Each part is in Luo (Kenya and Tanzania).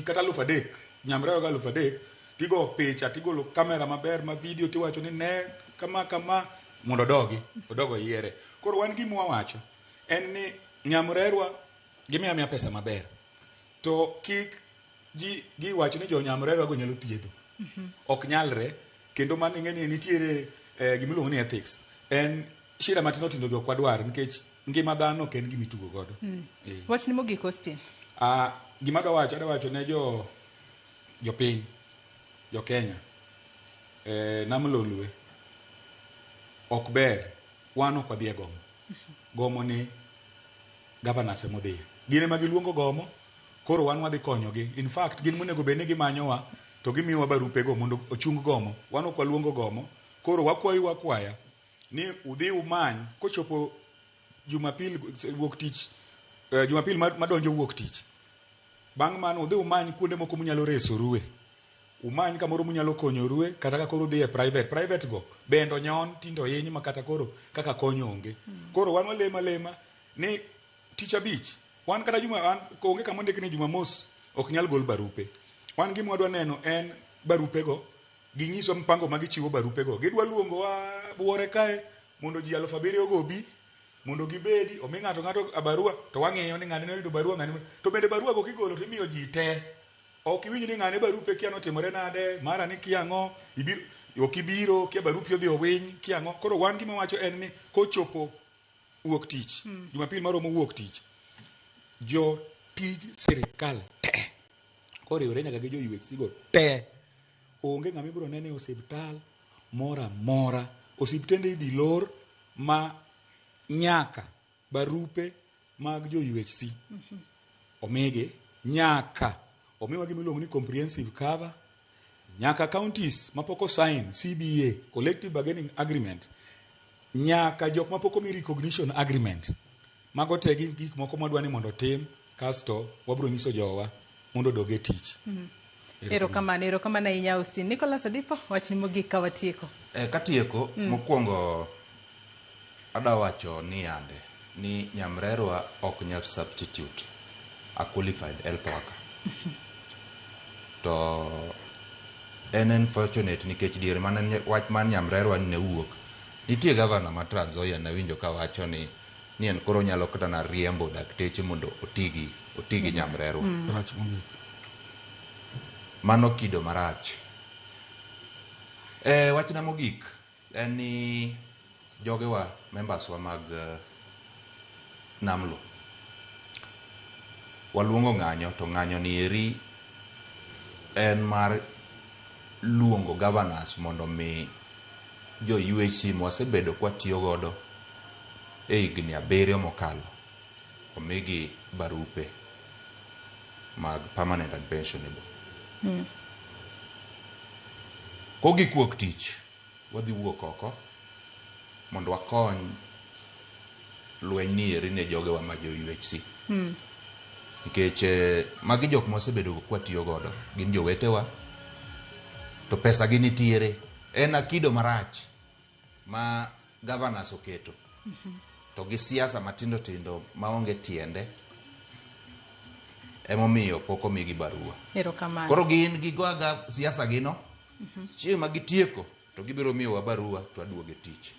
kata 3,000 nyamrero ga 3,000 tigo picha tigolo kamera maber ma video tiwacho ni ne kama mondo odogo yiere. Koro wan gima wawacho en ni nyamrerwa gimiya pesa maber to kik gi wacho ni jo nyamrerwa go nyalo thiedho. Ok nyalre kendo man ng'eni nitiere gimiluongo ni ethics. En shida matindo go kwadwar nikech ngima dhano ok en gima itugo godo. Wach ni mogik Austin. Gima adwacho ne jopiny jo Kenya nam lolwe ok ber wan ok wadhi e gomo ni governors emodhi gin ema giluongo gomo. Koro wan wadhi konyogi. In fact gin monego bed ni gimanyowa to gimiyowa barupe go mondo ochung gomo. Wan ok waluongo gomo. Koro wakwaya ni udhi umany kochopo Jumapil wuok tich Jumapil madonjo wuok tich. Bang' mano udhi umany kuonde moko munyalo resoruwe. Umany kamoro munyalo konyoruwe kata ka koro dhi e private go bendo nyon tindo yeny makata koro kaka konyo onge. Koro wan walema ni tich abich wan kata wan konge kama ondik ni Jumamos ok nyal gol barupe. Wan gima wadwa neno en barupe go ginyiso mpango magichiwo barupe go. Gidwa luongo wa buore kae mondo ji 7,000 go bi mondo gibedi omi ng'ato barua to wang'iyo ni ng'ane noyudo barua ng'ane to bende barua go kigolo timiyo ji te. Ok iwinj ni ng'ane barupe kia notimore nade mara ni kiang'o ibiro kia barupe odhi owiny kiang'o. Koro wan gima wacho en ni kochopo wuok tich Jumapil maromo wuok tich jo tij sirikal te koriwore nyaka gi jo UHC go te onge ng'ama ibiro nene osiptal mora mora. Osiptende idhi lor ma nyaka barupe mag jo UHC omege nyaka omiwa gimiluongo ni comprehensive cover nyaka counties mapoko sign CBA collective bargaining agreement nyaka jok mapoko mi recognition agreement. Mago te gik moko madwani mondo tim kasto wabro nyiso jowa mondo doge tich. Erokamano ahinya Austin. Nicholas Odipo wach ni mogik ka watieko. Katieko mokwongo adawacho ni yande ni nyamrerwa ok nyal substitute a qualified health worker. To en unfortunate nikech diere wach man nyamrerwa ne wuok nitie governor ma Trans Nzoia na winjo ka wacho ni en koro nyalo kata na riembo dakteche mondo otigi nyamrerwa. Mano kido marach. Wachna mogik en ni jogewa members wa mag namlo waluongo ng'anyo to ng'anyo ni eri en mar luongo governors mondo mi jo UHC mwasebedo kwa tiyo godo e higni 7 mokalo omigi barupe mag permanent and pensionable. Kogi kuok tich wadhi wuok oko mondo wakony lweny ni eri ne jogewa ma jo UHC. Nikech magi jok mosebedo kwa tiyo godo gin jowetewa to pesa gi nitiere. En akido marach ma governors oketo to gi siasa matindo tindo maonge tiende emomiyo poko migi barua. Erokamano. Koro gin gigoaga siasa gino chieng' ma gitieko to gibiro miyowa barua to aduoge tich.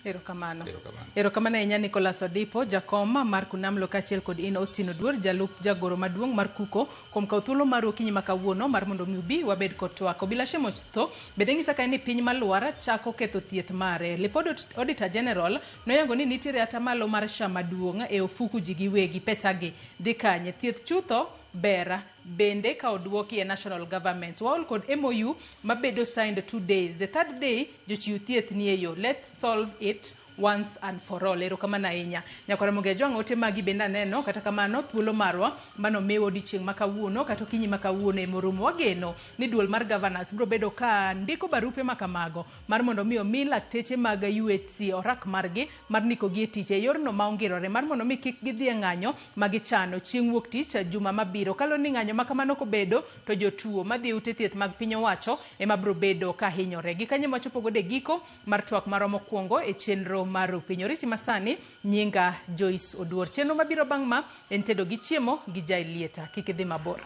Erokamano ahinya Nicholas Odipo jakom mar kunamlo kaachiel kod in Austin Oduor jalup jagoro maduong' mar kuko kuom kawo thuolo mar okinyi ma kawuono mar mondo mi ubi wabed kod twak. Obila Shemo to bende ng'isa kae ni piny malwar chako ketho thieth mare. Lipod Auditor General noyango ni nitiere atamalo mar sha maduong' e ofuku ji giwegi pesagi dhi kanye thieth chutho bera bende ka odwoki e national government. Waol kod MOU mabedo signed 2 days. The third day jochiw thieth ni eyo. Let's solve it once and for all. Erokamano ahinya. Nyakora moge jwang' ote magi bende aneno kata kamano thuolo marwa mano mewo odiochieng' ma kawuono kata okinyi ma kawuono e moromo. Wageno ni duol mar governors biro bedo ka ndiko barupe makamago mar mondo mi lakteche mag UHC orak margi mar ndiko gi e tich e yorno ma ongirore mar mondo mi kik gidhi e ng'anyo magichano chieng' wuok tich juma mabiro. Kalo ni ng'anyo makamano kobedo to jotuo madhi ute thieth mag piny owacho ema biro bedo ka hinyore. Gikanyo machopo gode giko mar twak maro mokwongo e chenro mar piny oriti masani nyinga Joyce Oduor. Chenro mabiro bang' ma en tedo gi chiemo gi Jailieta. Kik idhi mabor.